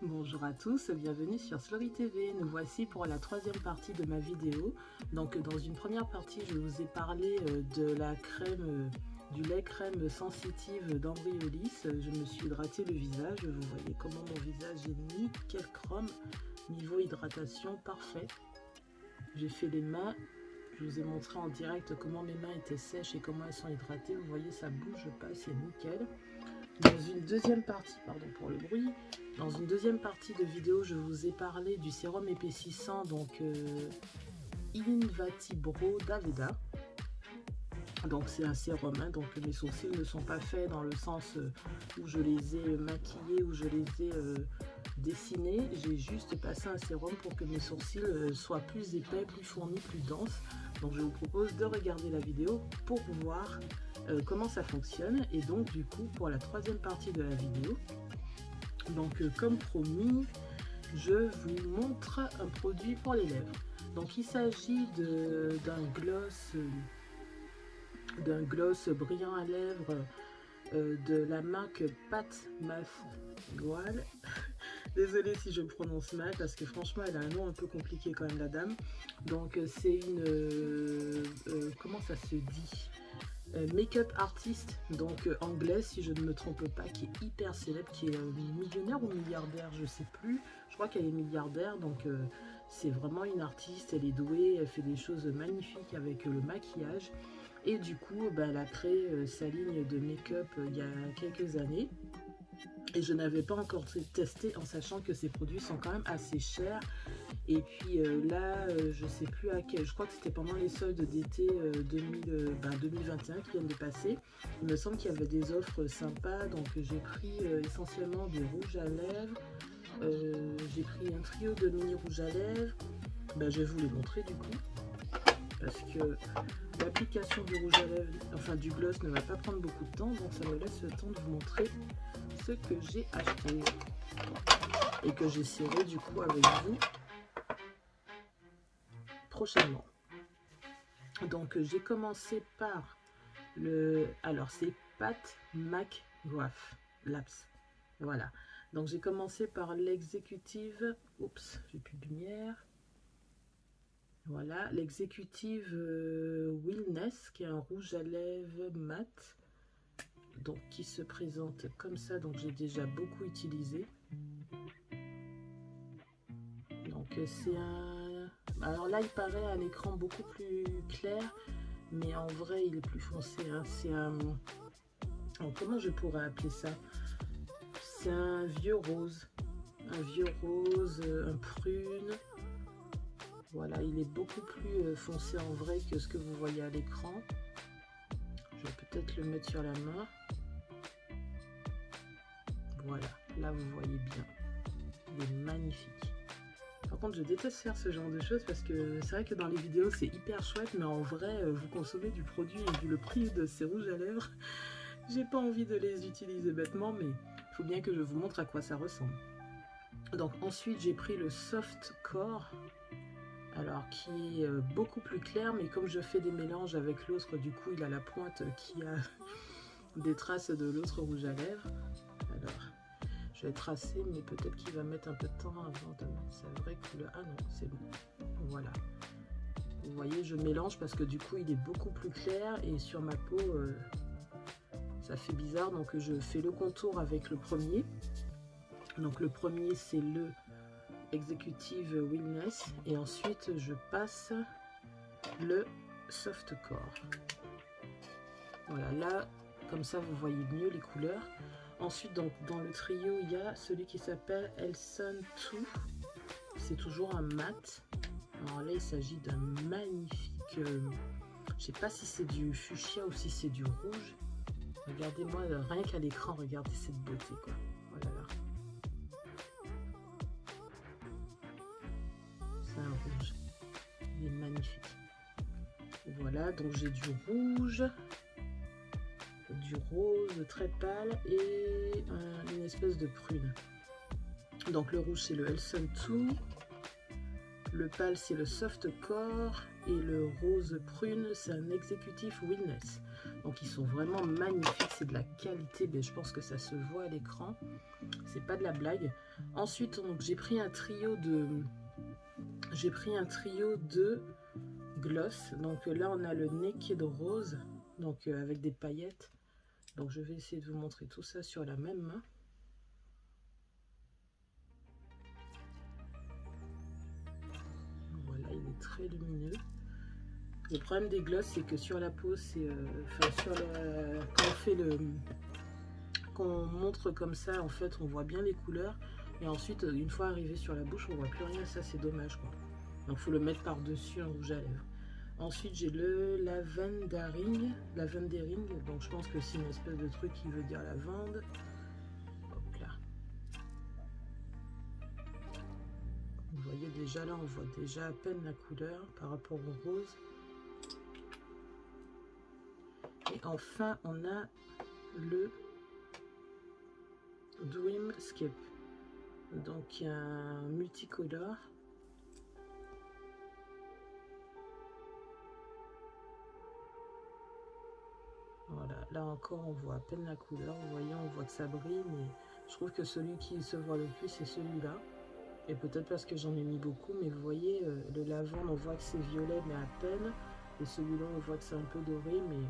Bonjour à tous, bienvenue sur Slory TV. Nous voici pour la troisième partie de ma vidéo. Donc dans une première partie, je vous ai parlé de la crème, du lait crème sensitive d'Ambryolis. Je me suis hydraté le visage. Vous voyez comment mon visage est nickel chrome. Niveau hydratation parfait. J'ai fait les mains. Je vous ai montré en direct comment mes mains étaient sèches et comment elles sont hydratées. Vous voyez, ça bouge pas, c'est nickel. Dans une deuxième partie, pardon pour le bruit, dans une deuxième partie de vidéo, je vous ai parlé du sérum épaississant, donc Invatibro d'Aveda. Donc c'est un sérum, hein, donc mes sourcils ne sont pas faits dans le sens où je les ai maquillés, où je les ai dessinés. J'ai juste passé un sérum pour que mes sourcils soient plus épais, plus fournis, plus denses. Donc je vous propose de regarder la vidéo pour voir comment ça fonctionne. Et donc du coup, pour la troisième partie de la vidéo, donc comme promis, je vous montre un produit pour les lèvres. Donc il s'agit d'un gloss brillant à lèvres de la marque Pat McGrath. Désolée si je prononce mal parce que franchement elle a un nom un peu compliqué quand même, la dame. Donc c'est une comment ça se dit, make-up artiste, donc anglaise si je ne me trompe pas, qui est hyper célèbre, qui est millionnaire ou milliardaire, je sais plus, je crois qu'elle est milliardaire. Donc c'est vraiment une artiste, elle est douée, elle fait des choses magnifiques avec le maquillage. Et du coup elle a créé sa ligne de make-up il y a quelques années. Et je n'avais pas encore testé, en sachant que ces produits sont quand même assez chers. Et puis là, je sais plus à quel, je crois que c'était pendant les soldes d'été 2021 qui viennent de passer. Il me semble qu'il y avait des offres sympas, donc j'ai pris essentiellement des rouges à lèvres. J'ai pris un trio de mini rouges à lèvres. Je vais vous les montrer du coup, parce que l'application du rouge à lèvres, enfin du gloss, ne va pas prendre beaucoup de temps, donc ça me laisse le temps de vous montrer ce que j'ai acheté et que j'essaierai du coup avec vous prochainement. Donc j'ai commencé par alors c'est Pat McGrath Labs, voilà. Donc j'ai commencé par l'exécutive, oups, j'ai plus de lumière, voilà, l'exécutive Wellness, qui est un rouge à lèvres mat, donc qui se présente comme ça. Donc j'ai déjà beaucoup utilisé. Donc c'est un, alors là il paraît à l'écran beaucoup plus clair, mais en vrai il est plus foncé, hein. C'est un, comment je pourrais appeler ça, c'est un vieux rose, un prune. Voilà, il est beaucoup plus foncé en vrai que ce que vous voyez à l'écran. Je vais peut-être le mettre sur la main. Voilà, là vous voyez bien, il est magnifique. Par contre, je déteste faire ce genre de choses parce que c'est vrai que dans les vidéos c'est hyper chouette, mais en vrai vous consommez du produit et vu le prix de ces rouges à lèvres, j'ai pas envie de les utiliser bêtement, mais il faut bien que je vous montre à quoi ça ressemble. Donc ensuite j'ai pris le Soft Core, alors qui est beaucoup plus clair, mais comme je fais des mélanges avec l'autre, du coup il a la pointe qui a des traces de l'autre rouge à lèvres. Alors je vais tracer, mais peut-être qu'il va mettre un peu de temps avant de mettre sa vraie couleur. Ah non, c'est bon. Voilà. Vous voyez, je mélange parce que du coup, il est beaucoup plus clair et sur ma peau, ça fait bizarre. Donc, je fais le contour avec le premier. Donc, le premier, c'est le Executive Wellness. Et ensuite, je passe le Soft Core. Voilà, là, comme ça, vous voyez mieux les couleurs. Ensuite, donc, dans le trio, il y a celui qui s'appelle Elson 2. C'est toujours un mat. Alors là, il s'agit d'un magnifique... je sais pas si c'est du fuchsia ou si c'est du rouge. Regardez-moi, rien qu'à l'écran, regardez cette beauté, quoi. Voilà, là. C'est un rouge. Il est magnifique. Voilà, donc j'ai du rouge, du rose très pâle et une espèce de prune. Donc le rouge c'est le Elson 2, le pâle c'est le Soft Core et le rose prune c'est un Executive Wellness. Donc ils sont vraiment magnifiques, c'est de la qualité, mais je pense que ça se voit à l'écran, c'est pas de la blague. Ensuite j'ai pris un trio de gloss. Donc là on a le Naked Rose, donc avec des paillettes. Donc je vais essayer de vous montrer tout ça sur la même main. Voilà, il est très lumineux. Le problème des gloss, c'est que sur la peau, c'est quand on montre comme ça, en fait, on voit bien les couleurs. Et ensuite, une fois arrivé sur la bouche, on voit plus rien. Ça, c'est dommage, quoi. Donc, il faut le mettre par-dessus un rouge à lèvres. Ensuite, j'ai le Lavendering. Donc, je pense que c'est une espèce de truc qui veut dire lavande. Hop là. Vous voyez déjà là, on voit déjà à peine la couleur par rapport au rose. Et enfin, on a le Dreamscape. Donc, il y a un multicolore. Voilà, là encore, on voit à peine la couleur. Vous voyez, on voit que ça brille, mais je trouve que celui qui se voit le plus, c'est celui-là. Et peut-être parce que j'en ai mis beaucoup, mais vous voyez, le lavande, on voit que c'est violet, mais à peine. Et celui-là, on voit que c'est un peu doré, mais...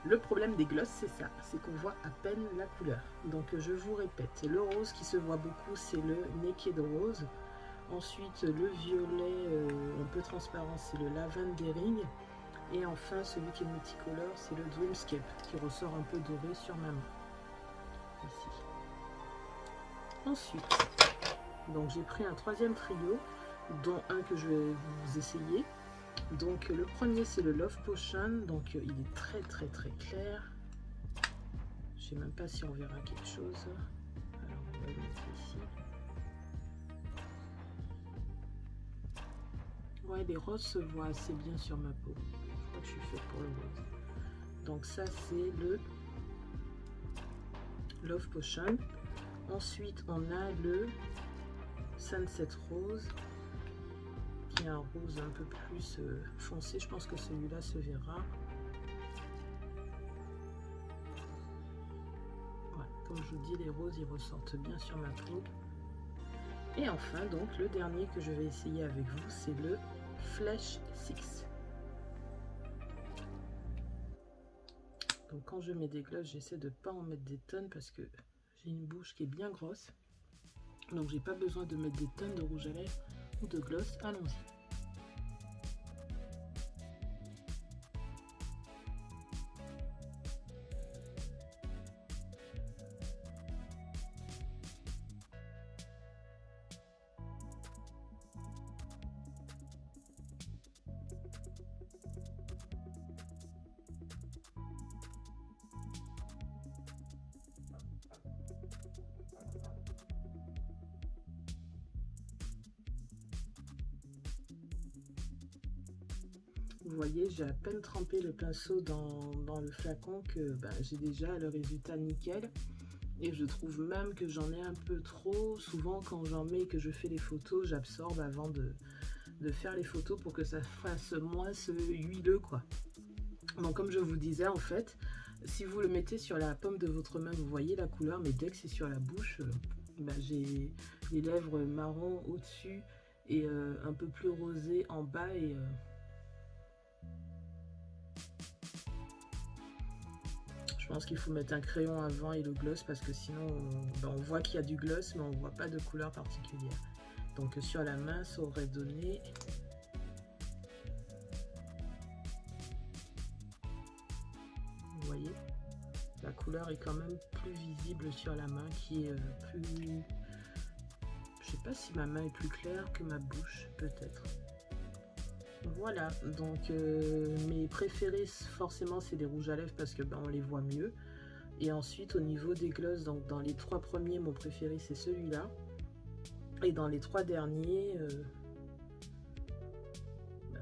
Le problème des gloss, c'est ça, c'est qu'on voit à peine la couleur. Donc je vous répète, le rose qui se voit beaucoup, c'est le Naked Rose. Ensuite, le violet un peu transparent, c'est le Lavendering. Et enfin, celui qui est multicolore, c'est le Dreamscape, qui ressort un peu doré sur ma main. Ici. Ensuite, donc j'ai pris un troisième trio, dont un que je vais vous essayer. Donc le premier c'est le Love Potion, donc il est très clair. Je sais même pas si on verra quelque chose. Alors on va le mettre ici. Ouais, les roses se voient assez bien sur ma peau. Je crois que je suis faite pour le rose. Donc ça c'est le Love Potion. Ensuite on a le Sunset Rose, qui est un rose un peu plus foncé. Je pense que celui-là se verra. Ouais, comme je vous dis, les roses ils ressortent bien sur ma peau. Et enfin donc le dernier que je vais essayer avec vous, c'est le Flash 6. Donc quand je mets des gloss, j'essaie de ne pas en mettre des tonnes parce que j'ai une bouche qui est bien grosse. Donc j'ai pas besoin de mettre des tonnes de rouge à lèvres ou de gloss. Allons-y. Vous voyez, j'ai à peine trempé le pinceau dans le flacon que j'ai déjà le résultat nickel. Et je trouve même que j'en ai un peu trop. Souvent, quand j'en mets et que je fais les photos, j'absorbe avant de faire les photos pour que ça fasse moins huileux, quoi. Donc, comme je vous disais, en fait, si vous le mettez sur la paume de votre main, vous voyez la couleur, mais dès que c'est sur la bouche, j'ai les lèvres marron au-dessus et un peu plus rosé en bas et... Je pense qu'il faut mettre un crayon avant et le gloss parce que sinon on voit qu'il y a du gloss mais on voit pas de couleur particulière. Donc sur la main ça aurait donné... Vous voyez, la couleur est quand même plus visible sur la main qui est plus... Je sais pas si ma main est plus claire que ma bouche, peut-être. Voilà, donc mes préférés forcément c'est les rouges à lèvres parce que on les voit mieux. Et ensuite au niveau des gloss, donc dans les 3 premiers, mon préféré c'est celui-là. Et dans les 3 derniers,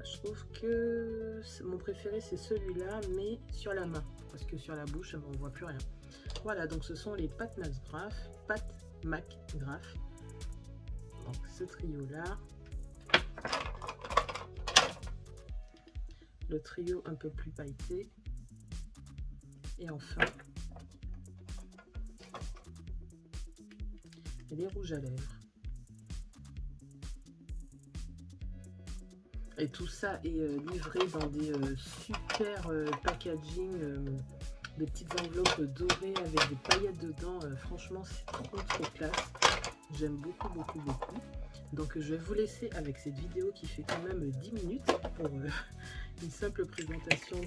je trouve que mon préféré c'est celui-là, mais sur la main. Parce que sur la bouche, on ne voit plus rien. Voilà, donc ce sont les Pat McGrath. Donc ce trio-là. Le trio un peu plus pailleté, Et enfin, les rouges à lèvres. Et tout ça est livré dans des super packaging, des petites enveloppes dorées avec des paillettes dedans. Franchement, c'est trop classe. J'aime beaucoup. Donc je vais vous laisser avec cette vidéo qui fait quand même 10 minutes pour une simple présentation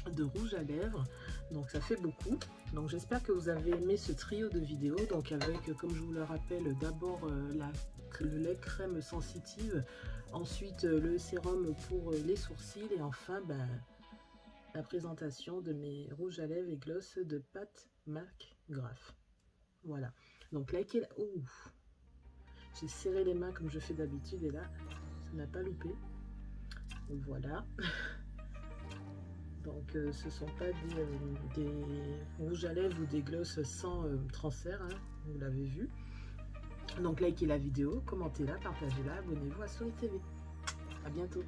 de rouge à lèvres. Donc ça fait beaucoup. Donc j'espère que vous avez aimé ce trio de vidéos. Donc avec, comme je vous le rappelle, d'abord le lait crème sensitive, ensuite le sérum pour les sourcils et enfin la présentation de mes rouges à lèvres et gloss de Pat McGrath. Voilà. Donc likez la... Ouh, j'ai serré les mains comme je fais d'habitude et là, ça n'a pas loupé. Donc voilà. Donc ce ne sont pas des rouges à lèvres ou des glosses sans transfert, hein, vous l'avez vu. Donc likez la vidéo, commentez-la, partagez-la, abonnez-vous à Souris TV. À bientôt.